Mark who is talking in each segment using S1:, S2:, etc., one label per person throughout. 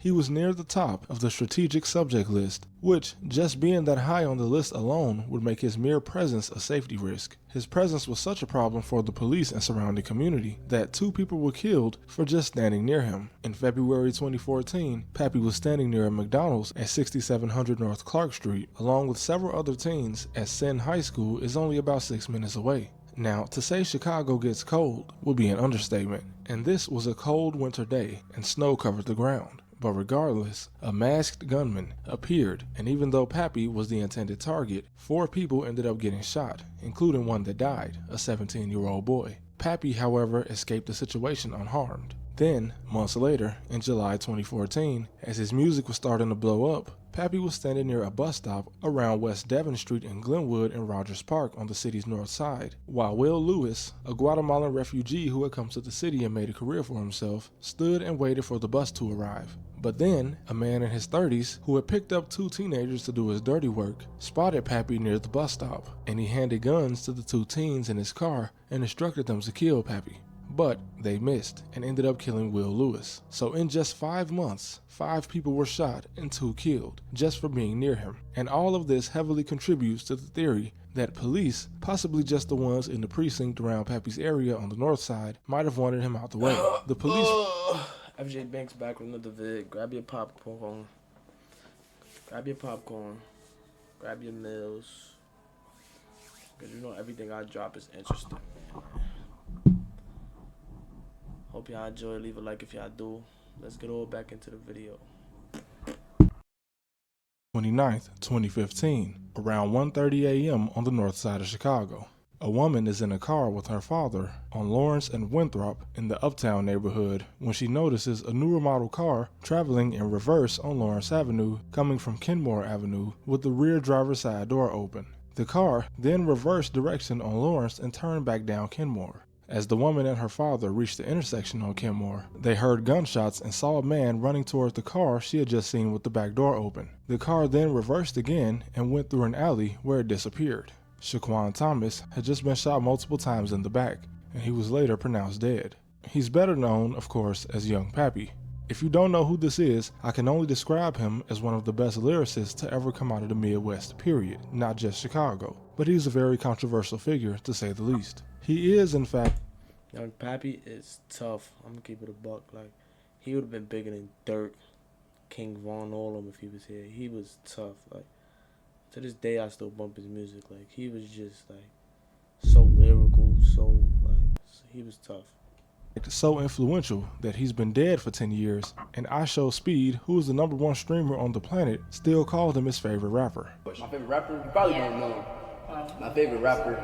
S1: He was near the top of the strategic subject list, which, just being that high on the list alone, would make his mere presence a safety risk. His presence was such a problem for the police and surrounding community that 2 people were killed for just standing near him. In February 2014, Pappy was standing near a McDonald's at 6700 North Clark Street, along with several other teens, as Senn High School is only about 6 minutes away. Now, to say Chicago gets cold would be an understatement, and this was a cold winter day and snow covered the ground. But regardless, a masked gunman appeared, and even though Pappy was the intended target, 4 people ended up getting shot, including one that died, a 17-year-old boy. Pappy, however, escaped the situation unharmed. Then, months later, in July 2014, as his music was starting to blow up, Pappy was standing near a bus stop around West Devon Street in Glenwood and Rogers Park on the city's north side, while Will Lewis, a Guatemalan refugee who had come to the city and made a career for himself, stood and waited for the bus to arrive. But then, a man in his 30s, who had picked up 2 teenagers to do his dirty work, spotted Pappy near the bus stop, and he handed guns to the 2 teens in his car and instructed them to kill Pappy. But they missed and ended up killing Will Lewis. So in just 5 months, 5 people were shot and 2 killed just for being near him. And all of this heavily contributes to the theory that police, possibly just the ones in the precinct around Pappy's area on the north side, might have wanted him out the way. The police...
S2: FJ Banks back with another vid. Grab your popcorn. Grab your meals. Because you know everything I drop is interesting. Hope y'all enjoy. Leave a like if y'all do. Let's get all back into the video.
S1: 29th, 2015, around 1:30 a.m. on the north side of Chicago. A woman is in a car with her father on Lawrence and Winthrop in the Uptown neighborhood when she notices a newer model car traveling in reverse on Lawrence Avenue coming from Kenmore Avenue with the rear driver's side door open. The car then reversed direction on Lawrence and turned back down Kenmore. As the woman and her father reached the intersection on Kenmore, they heard gunshots and saw a man running towards the car she had just seen with the back door open. The car then reversed again and went through an alley where it disappeared. Shaquan Thomas had just been shot multiple times in the back, and he was later pronounced dead. He's better known, of course, as Young Papy. If you don't know who this is, I can only describe him as one of the best lyricists to ever come out of the Midwest, period, not just Chicago. But he's a very controversial figure, to say the least. He is, in fact...
S2: Young Papy is tough. I'm gonna keep it a buck. Like, he would have been bigger than Dirk, King Von, all of them if he was here. He was tough. Like, to this day, I still bump his music. Like, he was just, like, so lyrical, he was tough.
S1: So influential that he's been dead for 10 years, and I Show Speed, who is the #1 streamer on the planet, still called him his favorite rapper.
S3: My favorite rapper? You probably don't know him. My favorite rapper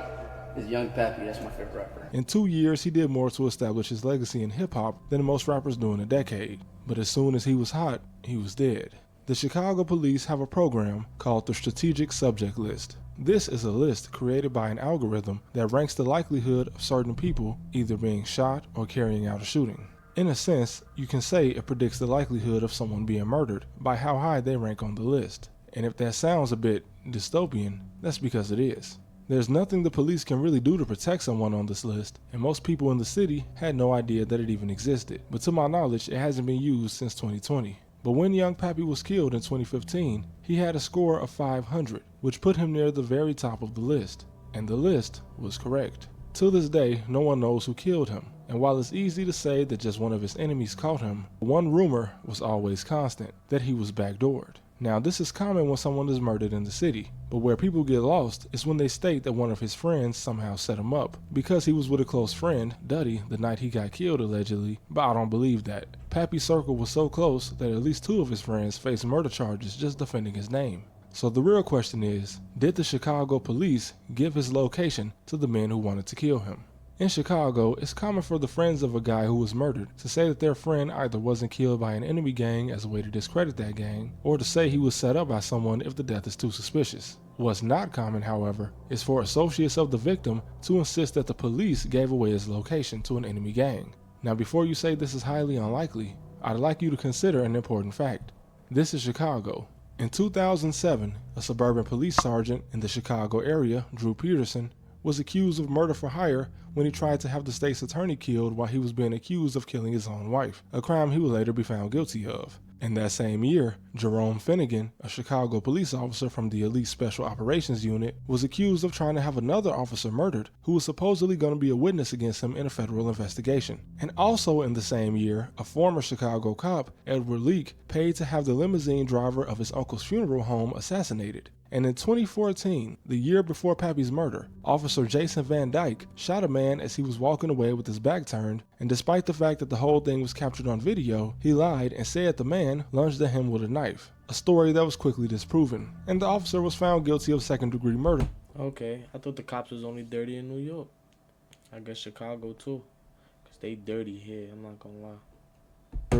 S3: is Young Papy. That's my favorite rapper.
S1: In 2 years, he did more to establish his legacy in hip-hop than most rappers do in a decade. But as soon as he was hot, he was dead. The Chicago police have a program called the Strategic Subject List. This is a list created by an algorithm that ranks the likelihood of certain people either being shot or carrying out a shooting. In a sense, you can say it predicts the likelihood of someone being murdered by how high they rank on the list. And if that sounds a bit dystopian, that's because it is. There's nothing the police can really do to protect someone on this list, and most people in the city had no idea that it even existed. But to my knowledge, it hasn't been used since 2020. But when Young Papy was killed in 2015, he had a score of 500, which put him near the very top of the list. And the list was correct. To this day, no one knows who killed him. And while it's easy to say that just one of his enemies caught him, one rumor was always constant, that he was backdoored. Now, this is common when someone is murdered in the city, but where people get lost is when they state that one of his friends somehow set him up, because he was with a close friend, Duddy, the night he got killed allegedly, but I don't believe that. Pappy's circle was so close that at least 2 of his friends faced murder charges just defending his name. So the real question is, did the Chicago police give his location to the men who wanted to kill him? In Chicago, it's common for the friends of a guy who was murdered to say that their friend either wasn't killed by an enemy gang as a way to discredit that gang, or to say he was set up by someone if the death is too suspicious. What's not common, however, is for associates of the victim to insist that the police gave away his location to an enemy gang. Now, before you say this is highly unlikely, I'd like you to consider an important fact. This is Chicago. In 2007, a suburban police sergeant in the Chicago area, Drew Peterson, was accused of murder for hire when he tried to have the state's attorney killed while he was being accused of killing his own wife, a crime he would later be found guilty of. In that same year, Jerome Finnegan, a Chicago police officer from the Elite Special Operations Unit, was accused of trying to have another officer murdered who was supposedly going to be a witness against him in a federal investigation. And also in the same year, a former Chicago cop, Edward Leak, paid to have the limousine driver of his uncle's funeral home assassinated. And in 2014, the year before Pappy's murder, Officer Jason Van Dyke shot a man as he was walking away with his back turned, and despite the fact that the whole thing was captured on video, he lied and said the man lunged at him with a knife, a story that was quickly disproven, and the officer was found guilty of second-degree murder.
S2: Okay, I thought the cops was only dirty in New York. I guess Chicago too, because they dirty here, I'm not gonna lie.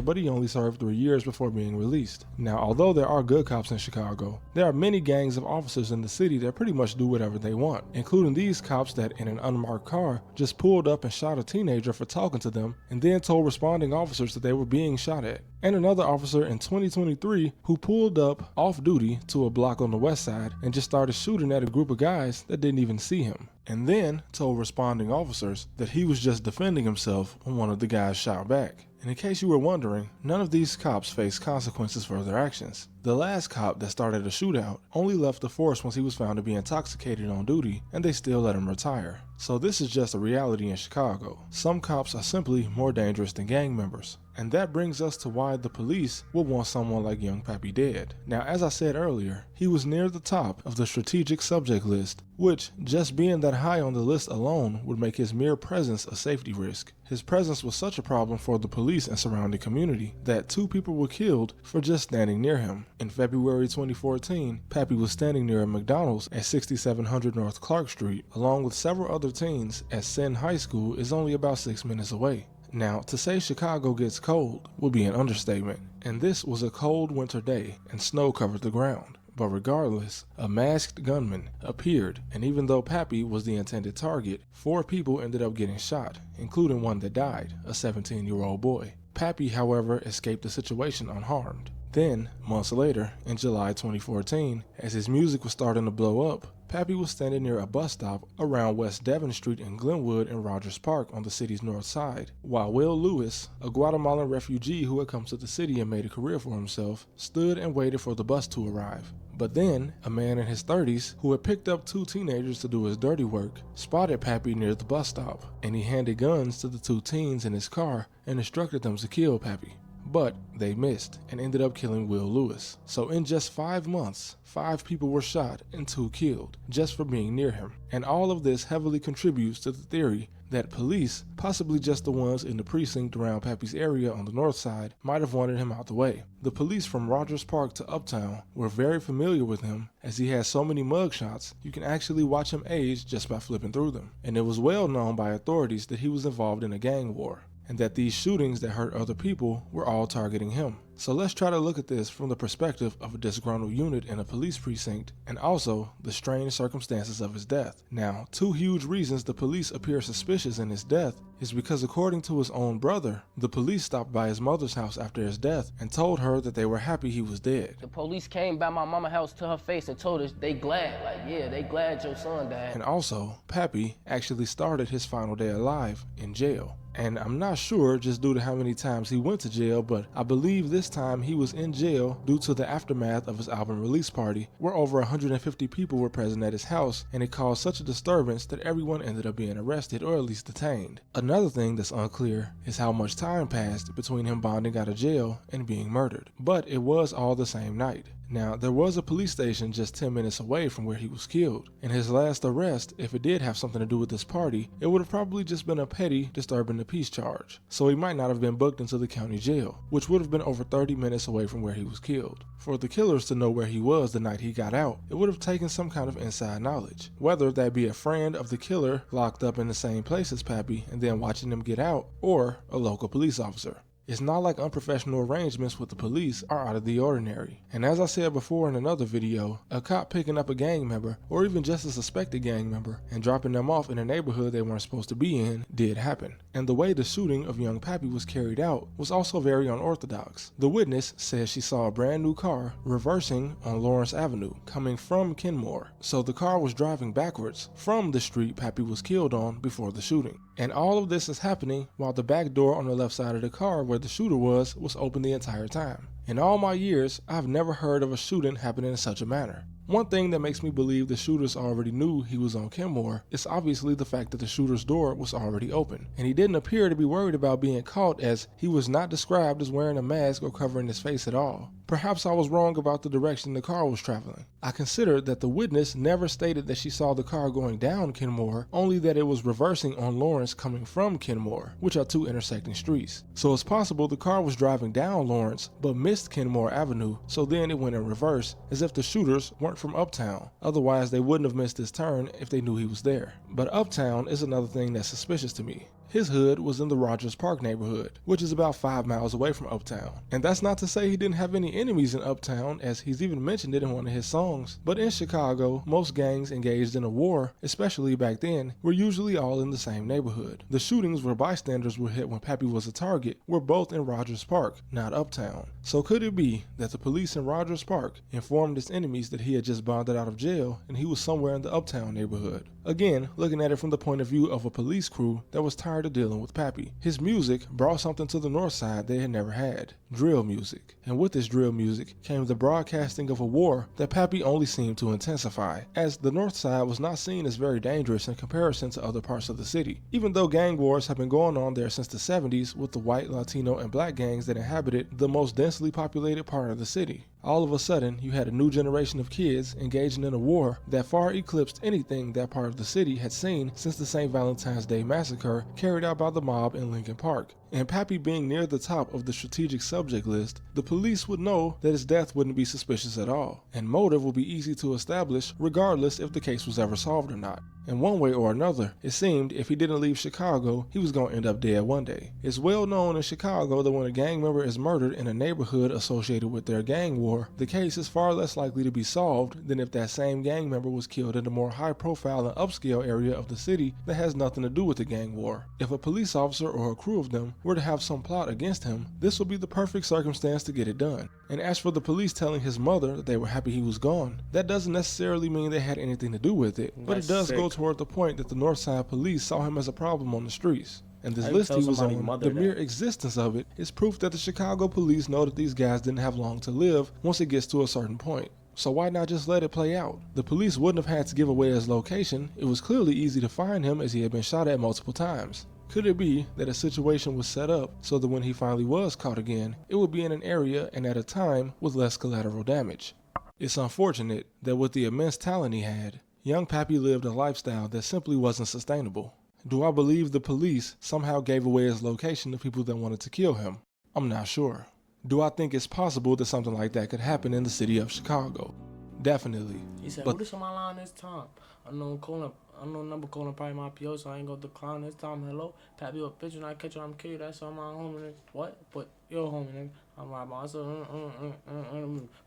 S1: But he only served 3 years before being released. Now, although there are good cops in Chicago, there are many gangs of officers in the city that pretty much do whatever they want, including these cops that in an unmarked car just pulled up and shot a teenager for talking to them and then told responding officers that they were being shot at. And another officer in 2023 who pulled up off duty to a block on the west side and just started shooting at a group of guys that didn't even see him, and then told responding officers that he was just defending himself when one of the guys shot back. And in case you were wondering, none of these cops face consequences for their actions. The last cop that started a shootout only left the force once he was found to be intoxicated on duty, and they still let him retire. So this is just a reality in Chicago. Some cops are simply more dangerous than gang members. And that brings us to why the police would want someone like Young Papy dead. Now, as I said earlier, he was near the top of the strategic subject list, which, just being that high on the list alone, would make his mere presence a safety risk. His presence was such a problem for the police and surrounding community that 2 people were killed for just standing near him. In February 2014, Pappy was standing near a McDonald's at 6700 North Clark Street, along with several other teens, as Senn High School is only about 6 minutes away. Now, to say Chicago gets cold would be an understatement, and this was a cold winter day and snow covered the ground. But regardless, a masked gunman appeared, and even though Pappy was the intended target, 4 people ended up getting shot, including one that died, a 17-year-old boy. Pappy, however, escaped the situation unharmed. Then, months later, in July 2014, as his music was starting to blow up, Pappy was standing near a bus stop around West Devon Street in Glenwood and Rogers Park on the city's north side, while Will Lewis, a Guatemalan refugee who had come to the city and made a career for himself, stood and waited for the bus to arrive. But then, a man in his 30s, who had picked up 2 teenagers to do his dirty work, spotted Pappy near the bus stop, and he handed guns to the 2 teens in his car and instructed them to kill Pappy. But they missed and ended up killing Will Lewis. So in just 5 months, 5 people were shot and 2 killed just for being near him. And all of this heavily contributes to the theory that police, possibly just the ones in the precinct around Pappy's area on the north side, might have wanted him out the way. The police from Rogers Park to Uptown were very familiar with him, as he has so many mugshots you can actually watch him age just by flipping through them. And it was well known by authorities that he was involved in a gang war, and that these shootings that hurt other people were all targeting him. So let's try to look at this from the perspective of a disgruntled unit in a police precinct, and also the strange circumstances of his death. Now, 2 huge reasons the police appear suspicious in his death is because, according to his own brother, the police stopped by his mother's house after his death and told her that they were happy he was dead.
S4: The police came by my mama's house to her face and told us they glad, they glad your son died.
S1: And also, Pappy actually started his final day alive in jail. And I'm not sure just due to how many times he went to jail, but I believe this time he was in jail due to the aftermath of his album release party, where over 150 people were present at his house, and it caused such a disturbance that everyone ended up being arrested or at least detained. Another thing that's unclear is how much time passed between him bonding out of jail and being murdered, but it was all the same night. Now, there was a police station just 10 minutes away from where he was killed, and his last arrest, if it did have something to do with this party, it would have probably just been a petty disturbing the peace charge, so he might not have been booked into the county jail, which would have been over 30 minutes away from where he was killed. For the killers to know where he was the night he got out, it would have taken some kind of inside knowledge, whether that be a friend of the killer locked up in the same place as Pappy and then watching him get out, or a local police officer. It's not like unprofessional arrangements with the police are out of the ordinary. And as I said before in another video, a cop picking up a gang member, or even just a suspected gang member, and dropping them off in a neighborhood they weren't supposed to be in did happen. And the way the shooting of Young Papy was carried out was also very unorthodox. The witness says she saw a brand new car reversing on Lawrence Avenue, coming from Kenmore. So the car was driving backwards from the street Pappy was killed on before the shooting. And all of this is happening while the back door on the left side of the car where the shooter was open the entire time. In all my years, I've never heard of a shooting happening in such a manner. One thing that makes me believe the shooters already knew he was on Kenmore is obviously the fact that the shooter's door was already open, and he didn't appear to be worried about being caught, as he was not described as wearing a mask or covering his face at all. Perhaps I was wrong about the direction the car was traveling. I considered that the witness never stated that she saw the car going down Kenmore, only that it was reversing on Lawrence coming from Kenmore, which are two intersecting streets. So it's possible the car was driving down Lawrence but missed Kenmore Avenue, so then it went in reverse, as if the shooters weren't from Uptown. Otherwise, they wouldn't have missed his turn if they knew he was there. But Uptown is another thing that's suspicious to me. His hood was in the Rogers Park neighborhood, which is about 5 miles away from Uptown. And that's not to say he didn't have any enemies in Uptown, as he's even mentioned it in one of his songs. But in Chicago, most gangs engaged in a war, especially back then, were usually all in the same neighborhood. The shootings where bystanders were hit when Pappy was a target were both in Rogers Park, not Uptown. So could it be that the police in Rogers Park informed his enemies that he had just bonded out of jail and he was somewhere in the Uptown neighborhood? Again, looking at it from the point of view of a police crew that was tired of dealing with Pappy. His music brought something to the north side they had never had: drill music. And with this drill music came the broadcasting of a war that Pappy only seemed to intensify, as the north side was not seen as very dangerous in comparison to other parts of the city. Even though gang wars have been going on there since the 70s with the white, Latino, and black gangs that inhabited the most densely populated part of the city. All of a sudden, you had a new generation of kids engaging in a war that far eclipsed anything that part of the city had seen since the St. Valentine's Day massacre carried out by the mob in Lincoln Park. And Pappy being near the top of the strategic subject list, the police would know that his death wouldn't be suspicious at all, and motive would be easy to establish regardless if the case was ever solved or not. In one way or another, it seemed if he didn't leave Chicago, he was going to end up dead one day. It's well known in Chicago that when a gang member is murdered in a neighborhood associated with their gang war, the case is far less likely to be solved than if that same gang member was killed in a more high-profile and upscale area of the city that has nothing to do with the gang war. If a police officer or a crew of them were to have some plot against him, this would be the perfect circumstance to get it done. And as for the police telling his mother that they were happy he was gone, that doesn't necessarily mean they had anything to do with it, but it does go toward the point that the Northside police saw him as a problem on the streets. And this list he was on, the mere existence of it, is proof that the Chicago police know that these guys didn't have long to live once it gets to a certain point. So why not just let it play out? The police wouldn't have had to give away his location. It was clearly easy to find him, as he had been shot at multiple times. Could it be that a situation was set up so that when he finally was caught again, it would be in an area and at a time with less collateral damage? It's unfortunate that with the immense talent he had, Young Papy lived a lifestyle that simply wasn't sustainable. Do I believe the police somehow gave away his location to people that wanted to kill him? I'm not sure. Do I think it's possible that something like that could happen in the city of Chicago? Definitely.
S2: He said,
S1: but
S2: who this on my line this time? Unknown number calling probably my PO, so I ain't gonna decline this time. Hello? Pappy up bitch, and I catch you, I'm kidding. That's on my homie, nigga. What? But your homie, nigga. I'm like, boss. Matter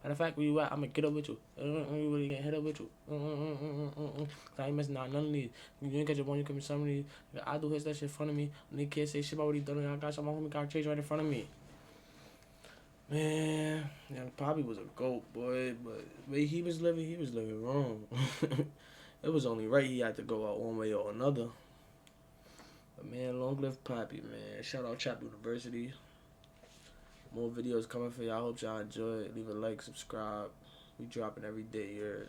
S2: of fact, where you at? I'm gonna get up with you. You really get hit up with you. I ain't messing out none of these. You ain't catch your boy, you give me some of these. I do his that shit in front of me. And they can't say shit about what he done. I got some homie got chased right in front of me. Man, Young Papy was a goat, boy, but the way he was living wrong. It was only right he had to go out one way or another. But man, long live Pappy, man. Shout out Chapel University. More videos coming for y'all. I hope y'all enjoy it. Leave a like, subscribe. We dropping every day here.